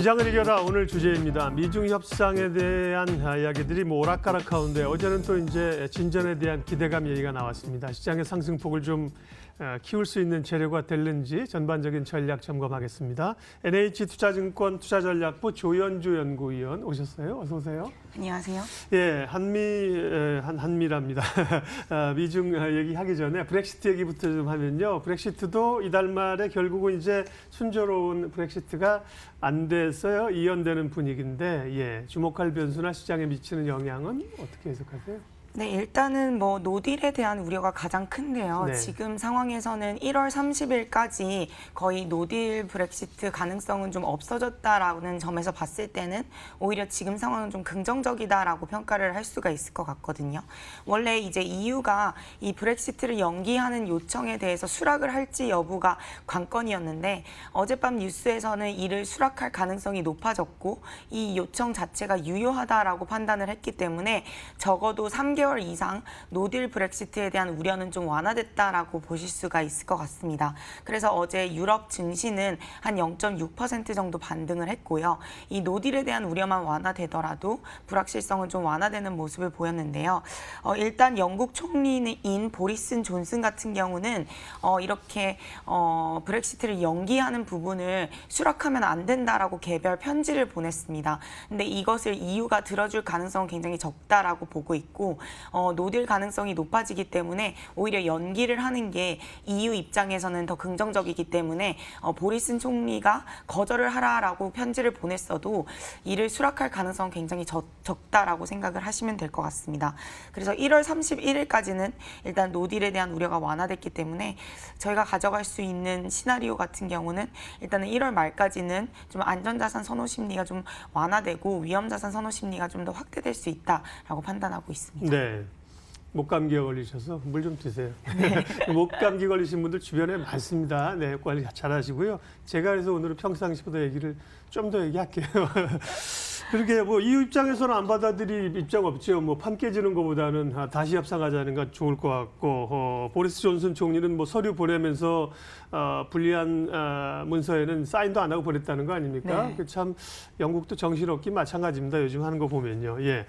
시장을 이겨라 오늘 주제입니다. 미중 협상에 대한 이야기들이 오락가락 가운데 어제는 또 이제 진전에 대한 기대감 얘기가 나왔습니다. 시장의 상승폭을 좀 키울 수 있는 재료가 될는지 전반적인 전략 점검하겠습니다. NH투자증권 투자전략부 조연주 연구위원 오셨어요. 어서 오세요. 안녕하세요. 예, 한미랍니다. 미중 얘기하기 전에 브렉시트 얘기부터 좀 하면요. 브렉시트도 이달 말에 결국은 이제 순조로운 브렉시트가 안 돼서요. 이연되는 분위기인데, 예, 주목할 변수나 시장에 미치는 영향은 어떻게 해석하세요? 네, 일단은 노딜에 대한 우려가 가장 큰데요. 네. 지금 상황에서는 1월 30일까지 거의 노딜 브렉시트 가능성은 좀 없어졌다라는 점에서 봤을 때는 오히려 지금 상황은 좀 긍정적이다라고 평가를 할 수가 있을 것 같거든요. 원래 이제 EU가 이 브렉시트를 연기하는 요청에 대해서 수락을 할지 여부가 관건이었는데 어젯밤 뉴스에서는 이를 수락할 가능성이 높아졌고 이 요청 자체가 유효하다라고 판단을 했기 때문에 적어도 3개월 이상 노딜 브렉시트에 대한 우려는 좀 완화됐다라고 보실 수가 있을 것 같습니다. 그래서 어제 유럽 증시는 한 0.6% 정도 반등을 했고요. 이 노딜에 대한 우려만 완화되더라도 불확실성은 좀 완화되는 모습을 보였는데요. 일단 영국 총리인 보리슨 존슨 같은 경우는 이렇게 브렉시트를 연기하는 부분을 수락하면 안 된다라고 개별 편지를 보냈습니다. 근데 이것을 EU가 들어줄 가능성은 굉장히 적다라고 보고 있고 노딜 가능성이 높아지기 때문에 오히려 연기를 하는 게 EU 입장에서는 더 긍정적이기 때문에 보리슨 총리가 거절을 하라라고 편지를 보냈어도 이를 수락할 가능성은 굉장히 적다라고 생각을 하시면 될 것 같습니다. 그래서 1월 31일까지는 일단 노딜에 대한 우려가 완화됐기 때문에 저희가 가져갈 수 있는 시나리오 같은 경우는 일단은 1월 말까지는 좀 안전자산 선호 심리가 좀 완화되고 위험자산 선호 심리가 좀 더 확대될 수 있다라고 판단하고 있습니다. 네. 목감기에 걸리셔서 물 좀 드세요. 네. 목감기 걸리신 분들 주변에 많습니다. 네, 관리 잘 하시고요. 제가 그래서 오늘은 평상시보다 얘기를 좀 더 얘기할게요. 그렇게 EU 입장에서는 안 받아들일 입장 없죠. 판 깨지는 것보다는 다시 협상하자는 건 좋을 것 같고, 보리스 존슨 총리는 서류 보내면서 불리한 문서에는 사인도 안 하고 보냈다는 거 아닙니까? 네. 참 영국도 정신없기 마찬가지입니다. 요즘 하는 거 보면요. 예.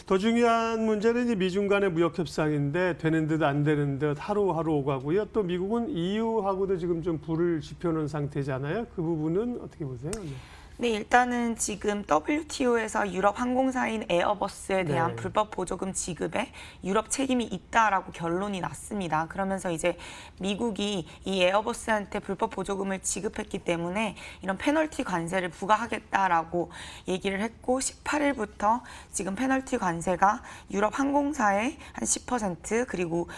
더 중요한 문제는 이 미중 간의 무역 협상인데 되는 듯 안 되는 듯 하루하루 오가고요. 또 미국은 EU하고도 지금 좀 불을 지펴놓은 상태잖아요. 그 부분은 어떻게 보세요? 네. 네, 일단은 지금 WTO에서 유럽 항공사인 에어버스에 대한 네. 불법 보조금 지급에 유럽 책임이 있다라고 결론이 났습니다. 그러면서 이제 미국이 이 에어버스한테 불법 보조금을 지급했기 때문에 이런 페널티 관세를 부과하겠다라고 얘기를 했고 18일부터 지금 페널티 관세가 유럽 항공사의 한 10% 그리고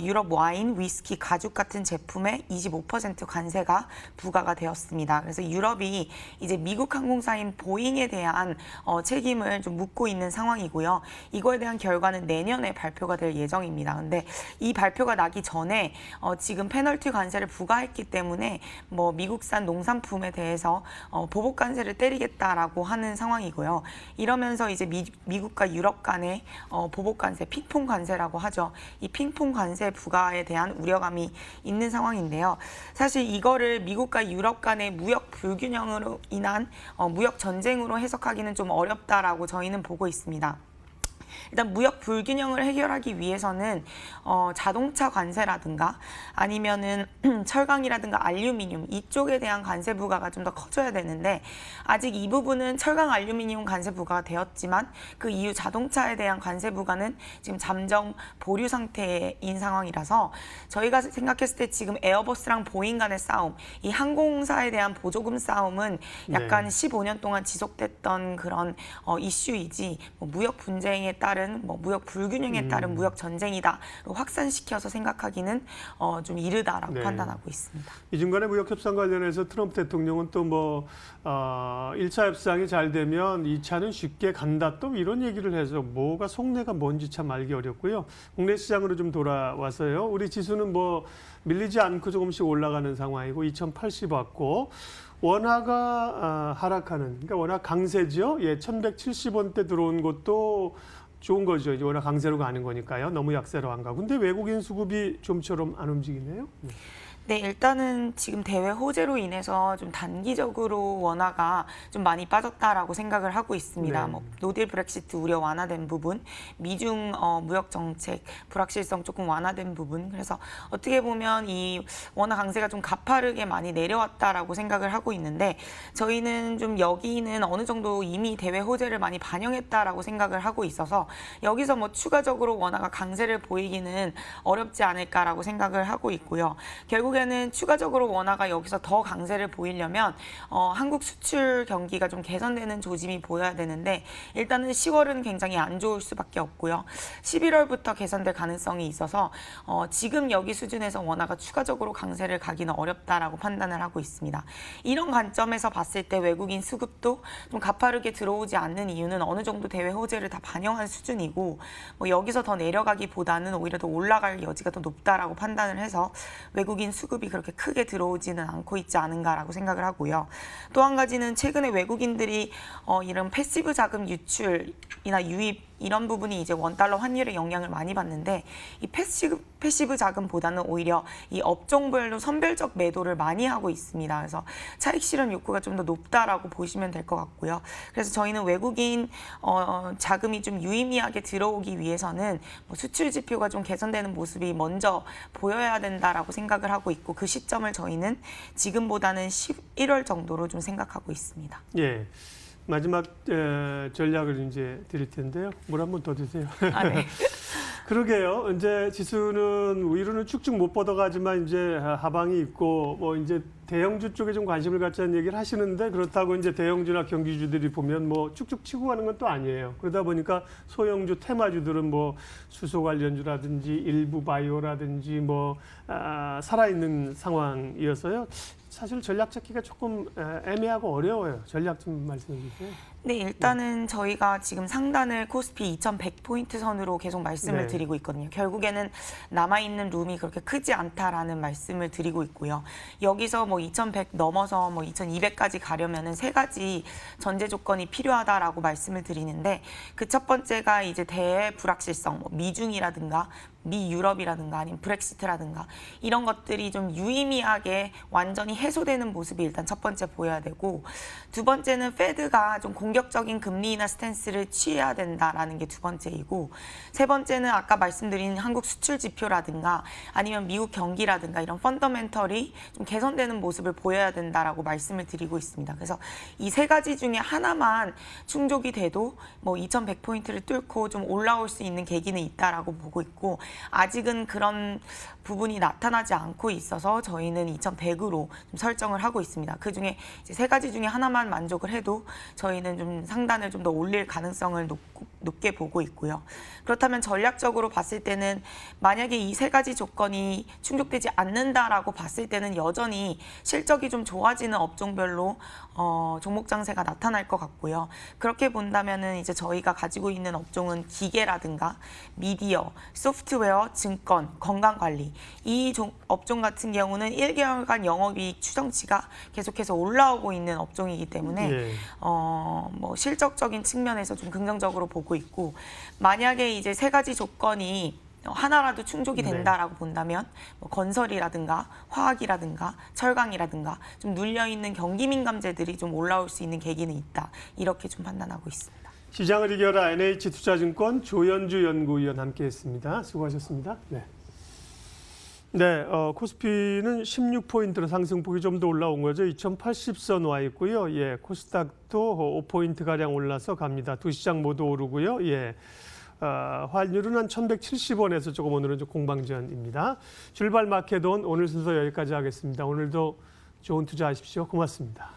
유럽 와인, 위스키, 가죽 같은 제품에 25% 관세가 부과가 되었습니다. 그래서 유럽이 이제 미국 항공사인 보잉에 대한 책임을 좀 묻고 있는 상황이고요. 이거에 대한 결과는 내년에 발표가 될 예정입니다. 근데 이 발표가 나기 전에 지금 페널티 관세를 부과했기 때문에 미국산 농산품에 대해서 보복 관세를 때리겠다라고 하는 상황이고요. 이러면서 이제 미국과 유럽 간의 보복 관세, 핑퐁 관세라고 하죠. 이 핑퐁 관세 부과에 대한 우려감이 있는 상황인데요. 사실 이거를 미국과 유럽 간의 무역 불균형으로 인한 무역 전쟁으로 해석하기는 좀 어렵다라고 저희는 보고 있습니다. 일단 무역 불균형을 해결하기 위해서는 자동차 관세라든가 아니면은 철강이라든가 알루미늄 이쪽에 대한 관세 부과가 좀 더 커져야 되는데 아직 이 부분은 철강 알루미늄 관세 부과가 되었지만 그 이후 자동차에 대한 관세 부과는 지금 잠정 보류 상태인 상황이라서 저희가 생각했을 때 지금 에어버스랑 보잉 간의 싸움, 이 항공사에 대한 보조금 싸움은 약간 네. 15년 동안 지속됐던 그런 이슈이지 무역 분쟁에 따른 무역 불균형에 따른 무역 전쟁이다 확산시켜서 생각하기는 좀 이르다라고 네. 판단하고 있습니다. 미중 간의 무역 협상 관련해서 트럼프 대통령은 또 1차 협상이 잘 되면 2차는 쉽게 간다 또 이런 얘기를 해서 뭐가 속내가 뭔지 참 알기 어렵고요. 국내 시장으로 좀 돌아와서요. 우리 지수는 밀리지 않고 조금씩 올라가는 상황이고 2080 왔고 원화가 하락하는, 그러니까 원화 강세죠. 예, 1170원대 들어온 것도 좋은 거죠. 이제 워낙 강세로 가는 거니까요. 너무 약세로 안 가고. 근데 외국인 수급이 좀처럼 안 움직이네요. 네, 일단은 지금 대외 호재로 인해서 좀 단기적으로 원화가 좀 많이 빠졌다라고 생각을 하고 있습니다. 네. 뭐 노딜 브렉시트 우려 완화된 부분, 미중 무역 정책 불확실성 조금 완화된 부분. 그래서 어떻게 보면 이 원화 강세가 좀 가파르게 많이 내려왔다라고 생각을 하고 있는데 저희는 좀 여기는 어느 정도 이미 대외 호재를 많이 반영했다라고 생각을 하고 있어서 여기서 뭐 추가적으로 원화가 강세를 보이기는 어렵지 않을까라고 생각을 하고 있고요. 결국에는 추가적으로 원화가 여기서 더 강세를 보이려면 한국 수출 경기가 좀 개선되는 조짐이 보여야 되는데 일단은 10월은 굉장히 안 좋을 수밖에 없고요. 11월부터 개선될 가능성이 있어서 지금 여기 수준에서 원화가 추가적으로 강세를 가기는 어렵다라고 판단을 하고 있습니다. 이런 관점에서 봤을 때 외국인 수급도 좀 가파르게 들어오지 않는 이유는 어느 정도 대외 호재를 다 반영한 수준이고 뭐 여기서 더 내려가기보다는 오히려 더 올라갈 여지가 더 높다라고 판단을 해서 외국인 수급이 그렇게 크게 들어오지는 않고 있지 않은가라고 생각을 하고요. 또 한 가지는 최근에 외국인들이 이런 패시브 자금 유출이나 유입 이런 부분이 이제 원달러 환율에 영향을 많이 받는데 이 패시브 자금보다는 오히려 이 업종별로 선별적 매도를 많이 하고 있습니다. 그래서 차익 실현 욕구가 좀 더 높다라고 보시면 될 것 같고요. 그래서 저희는 외국인 자금이 좀 유의미하게 들어오기 위해서는 뭐 수출 지표가 좀 개선되는 모습이 먼저 보여야 된다라고 생각을 하고 있고 그 시점을 저희는 지금보다는 11월 정도로 좀 생각하고 있습니다. 예. 마지막 전략을 이제 드릴 텐데요. 물 한 번 더 드세요. 아, 네. 그러게요. 이제 지수는 위로는 쭉쭉 못 뻗어가지만 이제 하방이 있고 뭐 이제 대형주 쪽에 좀 관심을 갖자는 얘기를 하시는데 그렇다고 이제 대형주나 경기주들이 보면 뭐 쭉쭉 치고 가는 건 또 아니에요. 그러다 보니까 소형주 테마주들은 뭐 수소 관련주라든지 일부 바이오라든지 뭐 살아있는 상황이어서요. 사실 전략 찾기가 조금 애매하고 어려워요. 전략 좀 말씀해 주세요. 네, 일단은 저희가 지금 상단을 코스피 2100포인트 선으로 계속 말씀을 네. 드리고 있거든요. 결국에는 남아있는 룸이 그렇게 크지 않다라는 말씀을 드리고 있고요. 여기서 뭐 2100 넘어서 뭐 2200까지 가려면은 세 가지 전제 조건이 필요하다라고 말씀을 드리는데 그 첫 번째가 이제 대외 불확실성, 뭐 미중이라든가 미 유럽이라든가 아니면 브렉시트라든가 이런 것들이 좀 유의미하게 완전히 해소되는 모습이 일단 첫 번째 보여야 되고 두 번째는 페드가 좀 공격적인 금리나 스탠스를 취해야 된다라는 게 두 번째이고 세 번째는 아까 말씀드린 한국 수출 지표라든가 아니면 미국 경기라든가 이런 펀더멘털이 좀 개선되는 모습을 보여야 된다라고 말씀을 드리고 있습니다. 그래서 이 세 가지 중에 하나만 충족이 돼도 뭐 2100포인트를 뚫고 좀 올라올 수 있는 계기는 있다라고 보고 있고 아직은 그런 부분이 나타나지 않고 있어서 저희는 2100으로 좀 설정을 하고 있습니다. 그중에 이제 세 가지 중에 하나만 만족을 해도 저희는 좀 상단을 좀 더 올릴 가능성을 높게 보고 있고요. 그렇다면 전략적으로 봤을 때는 만약에 이 세 가지 조건이 충족되지 않는다라고 봤을 때는 여전히 실적이 좀 좋아지는 업종별로 종목 장세가 나타날 것 같고요. 그렇게 본다면은 이제 저희가 가지고 있는 업종은 기계라든가 미디어, 소프트웨어, 증권, 건강관리 이 업종 같은 경우는 1개월간 영업이익 추정치가 계속해서 올라오고 있는 업종이기 때문에 예. 뭐 실적적인 측면에서 좀 긍정적으로 보고 있고 만약에 이제 세 가지 조건이 하나라도 충족이 된다라고 본다면 뭐 건설이라든가 화학이라든가 철강이라든가 좀 눌려있는 경기 민감재들이 좀 올라올 수 있는 계기는 있다. 이렇게 좀 판단하고 있습니다. 시장을 이겨라 NH투자증권 조현주 연구위원 함께했습니다. 수고하셨습니다. 네. 네, 코스피는 16포인트로 상승폭이 좀 더 올라온 거죠. 2080선 와 있고요. 예, 코스닥도 5포인트 가량 올라서 갑니다. 두 시장 모두 오르고요. 예. 환율은 한 1170원에서 조금 오늘은 좀 공방전입니다. 출발 마켓온 오늘 순서 여기까지 하겠습니다. 오늘도 좋은 투자하십시오. 고맙습니다.